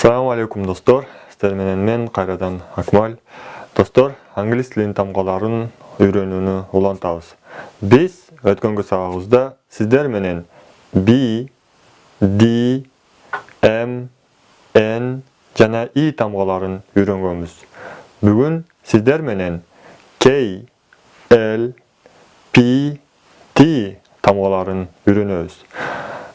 Assalamu alaikum dostlar. Sizler menen men Kayradan Akmal. Dostlar, angliz tilin tamgalарын öğrenүүnü ulantabız. Biz ötkөнгü sabagыбызda sizler menen B, D, M, N jana I tamgalарын öğrengenбиз. Bugün sizler menen K, L, P, T tamgalарын öğrenöbüz.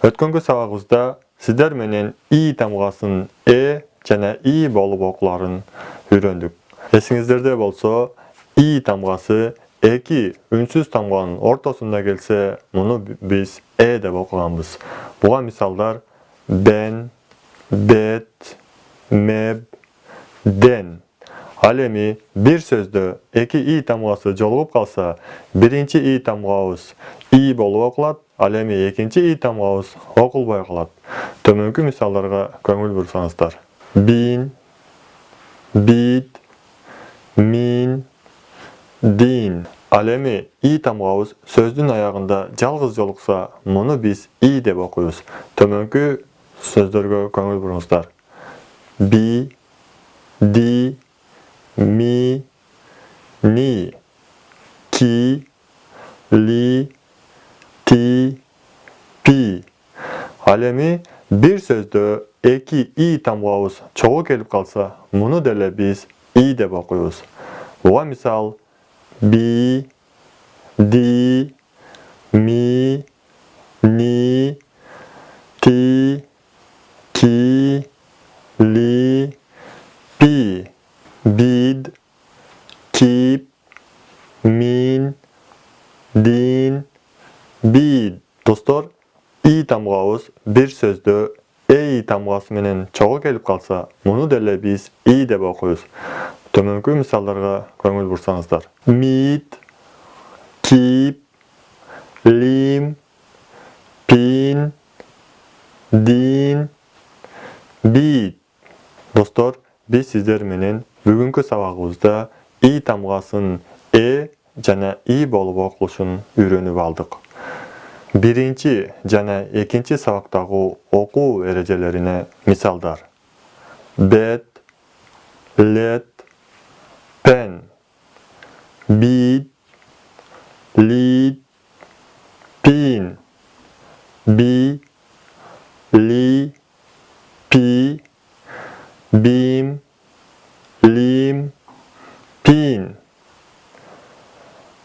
Ötkөнгü sabagыбызda sizler menen I tamgasının E jana I bolup okulарын öğrendük. Esiңiздерде bolsa, I tamgası eki ünsüz tamganın ortasında gelse, bunu biz E dep okuganбыз. Buga misallar ben, bet, meb, den. Al emi bir sözde eki I tamgası jolугуп kalsa, birinci I tamgabız I bolup okulat, al emi ekinci I tamgabız okulbay kalat. Tömönkü misallarga köngül bursaňızдар. Bin, bit, min, din. Al emi I tamgabız sözdün ayağında жалгыз joluksa, muну biz I dep okuyuz. Tömönkü sözlerge köngül bursaňızдар. Bi, di, mi, ni, ki, li, ti, pi. Al emi bir sözde eki I tamgabız çoğu kelip kalsa, muну dele biz I dep okuyuz. Buga misal bi, di, mi, ni, ti, ki, li, pi. Bid, kip, min, din, bid. Dostlar, I tamgabız bir sözde E tamgası menen çoğu kelip kalsa, muну dele biz I dep okuyuz. Tömönkü misallarga köngül bursaňızдар. Mit, kip, lim, pin, din, bid. Dostlar, biz sizler menen bugünkü sabagыбызda I tamgasının E jana I bolup okuluşun öğrenip aldık. Birinci jana ekinci sabakdagy oku erejelerine misallar. Bet, let, pen, bit, lit, pin, bi, li, pi, bim, lim, pin,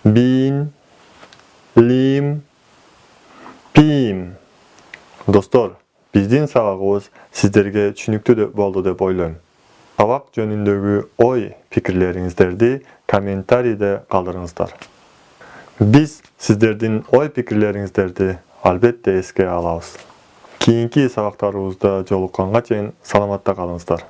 bin, lim, pim. Dostlar, bizdin sabagыбыз sizlerge түшүнүктүү boldu dep oyloym. Sabak jönündögü oy pikirleriňizderdi kommentariyde kaldırыңızдар. Biz sizlerden oy pikirleriňizderdi albatta eske alabız. Kийinki sabaklarыбызda jolukkanга чейин salamatda kalыңızдар.